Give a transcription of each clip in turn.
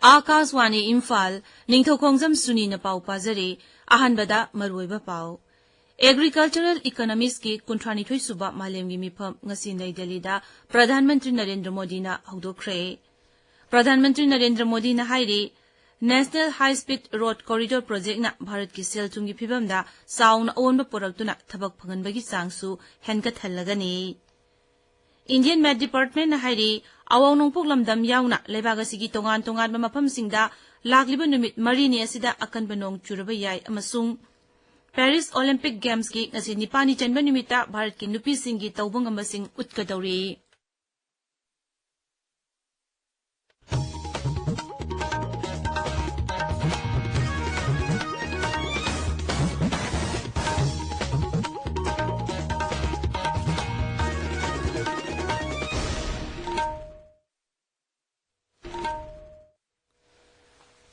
Akaswani Imphal Ningthoukhongjam Suni na pau pazari ahanbada maruiba pau. Agricultural Economics ki kuntrani thui suba malemgi mifam ngasi Nai Delhi da Pradhan Mantri Narendra Modi na hawdokre. Pradhan Mantri Narendra Modi na hairi National High Speed Road Corridor Project na Bharat ki sel thungi phibam da sauna awonba poraktuna thabak phanganbagi changsu henkat hallagani. Indian Met Department na hairi awang nongpok lamdam yauna lebagasigi tongan ba mafamsingda lagliba numit marini asida akan banong churaba yai amasung Paris Olympic Games ki ngasi nipani chanba numita Bharat ki nupi singi tawbang amasing utkadauri.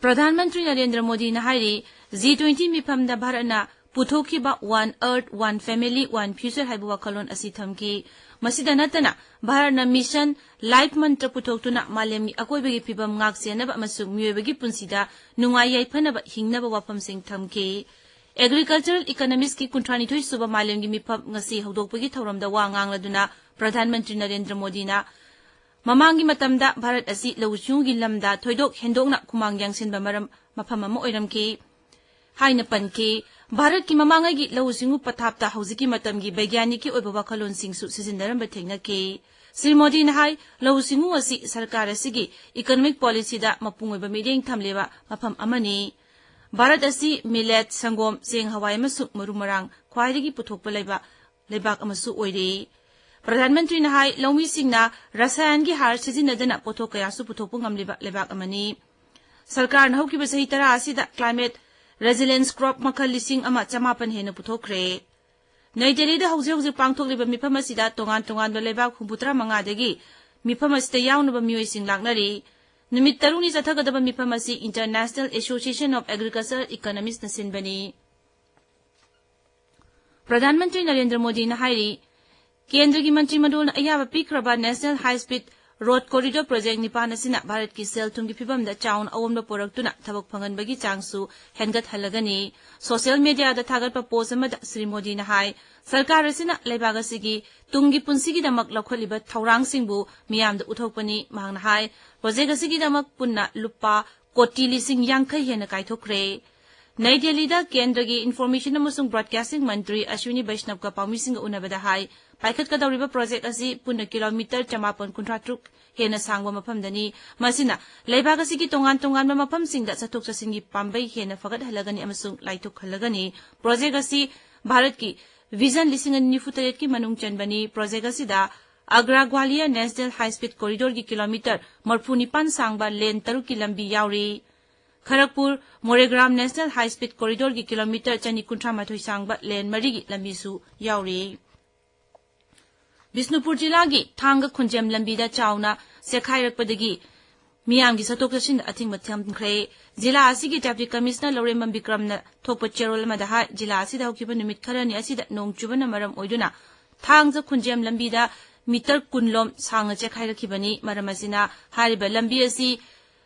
Pradhan Mantri Narendra Modi na hairi G20 mifam da Bharatna puthokiba One Earth, One Family, One Future haibu wakalon asi thamki. Masida natana Bharatna Mission Life Mantra puthoktuna malemgi akoibagi phibam ngaksenaba amasung miyobagi punsida nungai yaiphanaba hingnaba wafamsing thamki. Agricultural Economics ki kuntrani thui suba malemgi mifam ngasi hawdokpagi thauramda wa ngangladuna Pradhan Mantri Narendra Modi na Mamangi matamda Bharat asi lawchungi lamda thoidok hendokna kumang yangsinba maram mafam ama oiramki. Haina panki Bharat ki mamangai gi lawsingu pathapta hauziki matamgi baigyaniki oiba wakalon singsu sisindaramba thengnaki. Sri Modi na hai lawsingu asi sarkar asigi economic policy da mapungoiba mideng thamleba mafam amani. Bharat asi millet sangom seng hawai amasuk marumarang khwaidagi puthokpa leibak amasu oire. Pradhan Mantri na hai lawmi singna rasayan gi har sizinadana pothok kayasu puthokpu ngamliba lebak amani. Sarkar na hawkiba sahi tara asida climate resilience crop makhal lising ama chamapan hena puthokre. Nai Delhi da hauzi pangthokliba mifam asida tongan ba lebak humputra manga dagi mifam asida yawnaba miyoi sing laknari. Numit taruni chathagadaba mifam asi International Association of Agricultural Economists na sinbani. Pradhan Mantri Narendra Modi na hairi Kendra ki Mantri Mandol na ayaba pikraba National High Speed Road Corridor Project nipan asina Bharat ki sel thungi phibam da chaun awomba poraktuna thabak phanganbagi changsu hengat halagani. Social media da thagatpa post amada Sri Modi na hai sarkar asina leibagasigi tungi punsigi damak lakholiba thaurang singbu miyamda uthokpani mahangna hai project asigi damak punna lupa koti lising yangkai hena kaithokre. Nai Delhi da Kendra ki Information amasung Broadcasting Mantri Ashwini Vaishnav ka pawmising unabada hai Paikhat ka dauriba project asi punna kilometer 153 hena sangwa mafamdani masina leibag asigi tongan ba mafamsingda chathok chasingi pambai hena fagat halagani amasung laitok halagani. Project asi Bharat ki Vision 2048 ki manung chanbani. Project asida Agra Gwalior National High Speed Corridor ki kilometer marfunipan sangba lane 3 ki lambi yauri. Kharagpur Moregram National High Speed Corridor ki kilometer 238 sangba lane 3 ki lambi su yauri. Bisnupur jila gi thanga khunjem lambi da chauna sekhairakpadagi miyamgi satok chasin athingba thamkhre. Jila asigi deputy commissioner Loremam Bikramna thokpa cherol ma da ha jila asida hokiba numit kharani asida nongchubana maram oiduna thangja khunjem lambi da meter kunlom sanga chekhairakibani maram asina hariba lambi asi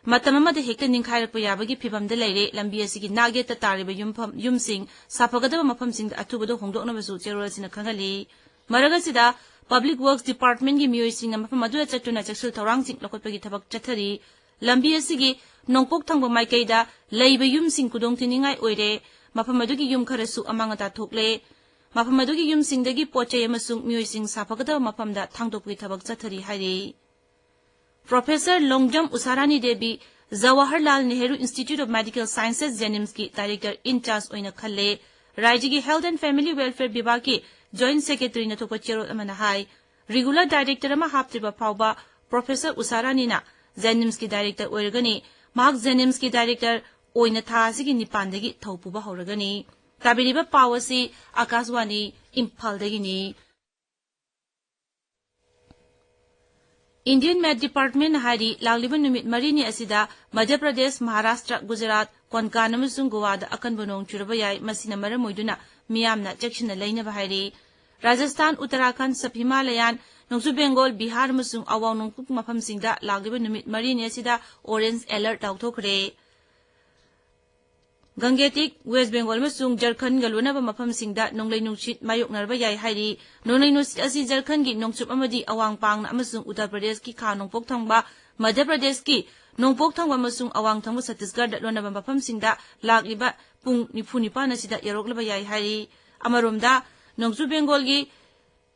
matam amada hekta ningkhairakpa yabagi phibamda leire. Lambi asigi nage ta tariba yumsing sapagadaba mafamsing athubado hongdoknabasu cherol asina khangali. Maragasida Public Works Department ki miyoi sing mafam adula chatuna chaksul thorang sing lokotpagi thabak chathari. Lambi asigi nongpok thangba maikaida leiba yum sing kudong tiningai oire. Mafam adugi yum kharasu amangata thokle. Mafam adugi yum singdagi pochai amasung miyoi sing sapagadaba mafamda thangdokpagi thabak chathari hairi. Professor Longjam Usarani Devi Jawaharlal Nehru Institute of Medical Sciences Jenims ki Director in charge oina khalle. Raiji ki Health and Family Welfare Vibhag ki Joint Secretary na thokpa cherol amana hai regular director ama haptriba phawba Professor Usarani na Jenims ki director oiragani. Mahak Jenims ki director oina tha asigi nipandagi thaupuba horagani. Tabiriba pawasi Akaswani Imphal dagini. Indian Met Department na hari lagliban numit marini asida Madhya Pradesh, Maharashtra, Gujarat, Konkan amasung Goa da akan banong churabayay masina maramoiduna miyamna chakshina lainaba hairi. Rajasthan, Uttarakhand, Sub Himalayan, Nongsu Bengal, Bihar Musung Awang Nongpuk Mapam Singda, Lagiba Numit Marine Sida, Orange Alert Tautokre. Gangetik, West Bengal Musung, Jarkhan Galunaba Mapam Singda, Nonglay Nuchit, Mayok Narbaya Hari, Nonglay Nusit Asi Jarkhan Gi, Nongsup Amadi, Awang Pang, Amasung, Uttar Pradesh Ki Kha Nongpok Thangba, Madhya Pradesh Ki, Nongpok Thangba Masung Awang Thangba Satisgarh, Lonaba Mapam Singda, Lagiba, Pung Nipunipa Nasida, Yaroklabaya Hari, Amarumda, Nongsu Bengal Gi,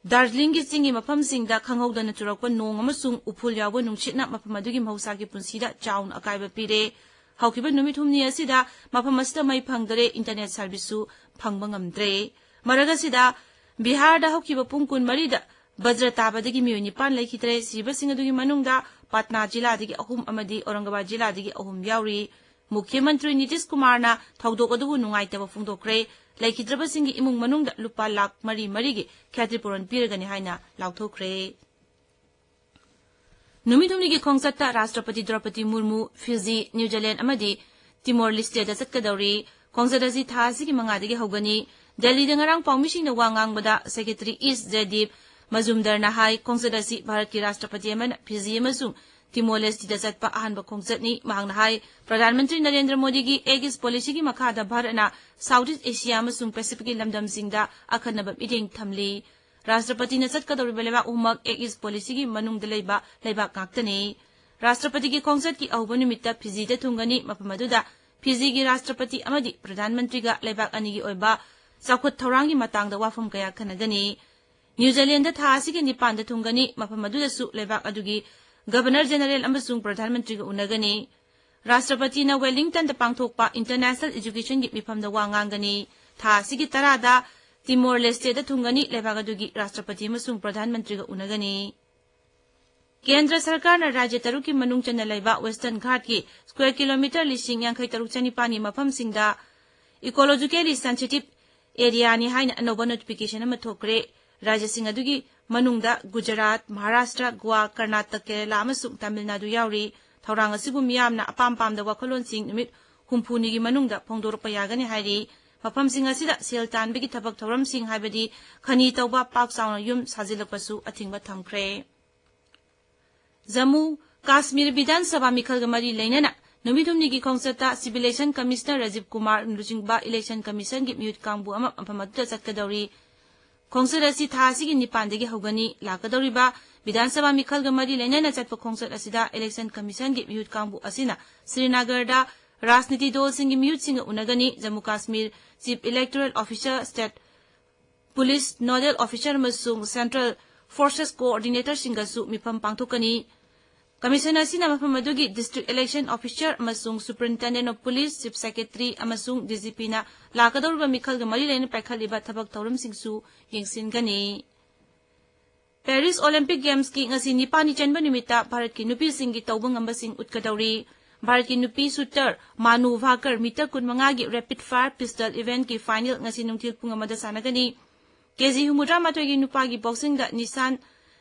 Darjeeling ki singi mapam singda khangauda na churakpa nong amasung uphul yawa nungchitna mapam adugi mahausa ki punsida chaun akaiba pire haukiba numit humni asida mapam asida mai phangdare internet service su phangba ngamdre maraga sida Bihar da haukiba pungkun marida Bajra tabadagi miyoni pan laikhitre siba singa dugi manungda Patna jila dagi ahum amadi Aurangabad jila dagi ahum yauri Mukhyamantri Nitish Kumar na thaudok adubu nungaitaba phungdokre Laikhidraba singi imung manungda lupa lak mari marigi Khatripuran piragani haina lauthokre. Numitumni gi khongsatta Rashtrapati Draupadi Murmu, Fiji, New Zealand amadi Timor Leste da satkadauri khongsadasi thasi gi mangadagi hogani Delhi da ngarang pawmising na wangang bada Secretary East Jadip Mazumdar na hai khongsadasi Bharat ki Rashtrapati amana Fiji amasung Timor Leste da satpa ahanba khongsatni mahangna hai Pradhan Mantri Narendra Modi gi Aegis policy gi makhada Bharatna Southeast Asia amasung Pacific lamdam singda akhanaba ideng thamli Rashtrapati na satkadauri beleba umak Aegis policy gi manungda leiba ngaktani Rashtrapati gi khongsat ki ahuba numitta Fiji da thungani mapamaduda Fiji gi Rashtrapati amadi Pradhan Mantri ga leibak ani gi oiba chakhut thaurangi matangda wafam kaya khanagani New Zealand da thasi gi nipan da thungani mapamaduda su leibak adugi Governor General amasung Pradhan Mantri ga unagani Rashtrapati na Wellington da pangthokpa International Education gi mifam da wangangani tha sigi tarada Timor Leste da thungani lebagadugi Rashtrapati amasung Pradhan Mantri ga unagani Kendra Sarkar na Rajya Taruk ki manung chana laiba Western Ghat ki square kilometer lising yang taruk chani pani mafam singda ecologically sensitive area ni haina anoba notification ama thokre Rajya singa dugi manungda Gujarat Maharashtra Goa Karnataka Kerala amasung Tamil Nadu yauri Thaurang asibu miyamna apam da wakhalon sing numit humpuni gi manungda phongdorpa yagani hairi mafam sing asida sel tanbigi thabak thoram sing haibadi khani tawba pak sauna yum sajilakpasu athingba thamkhre Jammu Kashmir Vidhan Sabha mikhal gamari leinana numitumni gi khongsata Civil Election Commissioner Rajiv Kumar Nujingba Election Commission gi mute kangbu ama amphamatu chatkadauri Khongsat asi thasi gi nipandagi hogani lakadoriba Vidhan Sabha mikhal gamari leinana chatpa khongsat asida Election Commission gi mute kangbu asina Srinagar da Rajniti dol sing gi mute singa unagani Jammu Kashmir Chief Electoral Officer State Police Nodal Officer masung Central Forces Coordinator singasu mifam pangthokani Commissioner sina mafamadugi District Election Officer amasung Superintendent of Police Chief Secretary amasung DGP na lakadorba mikhal gamari leina paikhaliba thabak thoram singsu yengsingani Paris Olympic Games ki ngasi nipani chanba nimita Bharat ki nupi singi tawbang ambasing utkadauri Bharat ki nupi shooter Manu Bhaker meter kunmanga gi rapid fire pistol event ki final ngasi nungthil pungamada sanagani KG humudra matoi gi nupa gi boxing da Nissan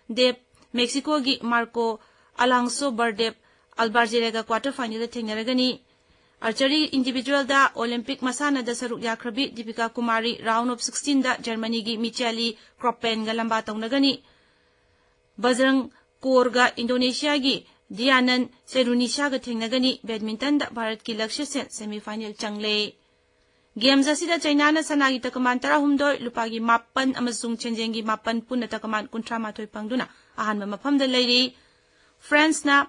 Dev Mexico gi Marco Alonso Bardep Albarjerega quarter final thengnaragani Archery individual da Olympic masana da saruk yakrabi Deepika Kumari round of 16 da Germany gi Micheli Kroppen ga lamba tawnagani Bajrang Korga Indonesia gi Dianan Serunisha ga thengnagani badminton da Bharat ki Lakshya Sen semi final changle Games asida China na sanagi takaman 13 lupagi 8 amasung chenjengi 8 punna takaman 13 pangduna ahanba mafamda leiri France na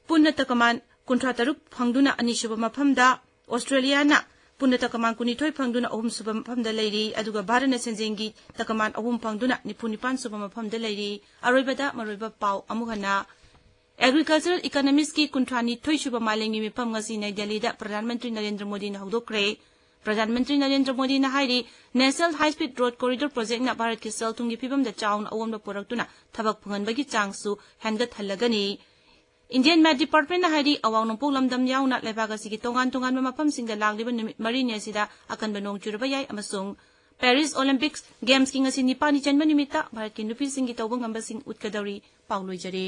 punna takaman 13 phangduna anisuba mafamda Australia na punna takaman 12 phangduna ahum suba mafamda leiri aduga Bharat na chenjengi takaman ahum phangduna 95 suba mafamda leiri aroibada maroiba pau amuhana Agricultural Economics ki kuntrani thoisuba malengi mifam ngasi Nai Delhi da Pradhan Mantri Narendra Modi na hudokre Pradhan Mantri Narendra Modi na hairi National High Speed Road Corridor Project na Bharat ki sel thungi phibam da chaun awamda poraktuna thabak phanganbagi changsu hangat halagani Indian Met Department na hairi awang nongpok lamdam yauna lebaga sigi tongan mafam singda lagliba numit marini asida akan banong churaba yai amasung Paris Olympics Games ki ngasi nipani chanba nimita Bharat ki nupi singi tawbang ambasing utkadauri pauloi jare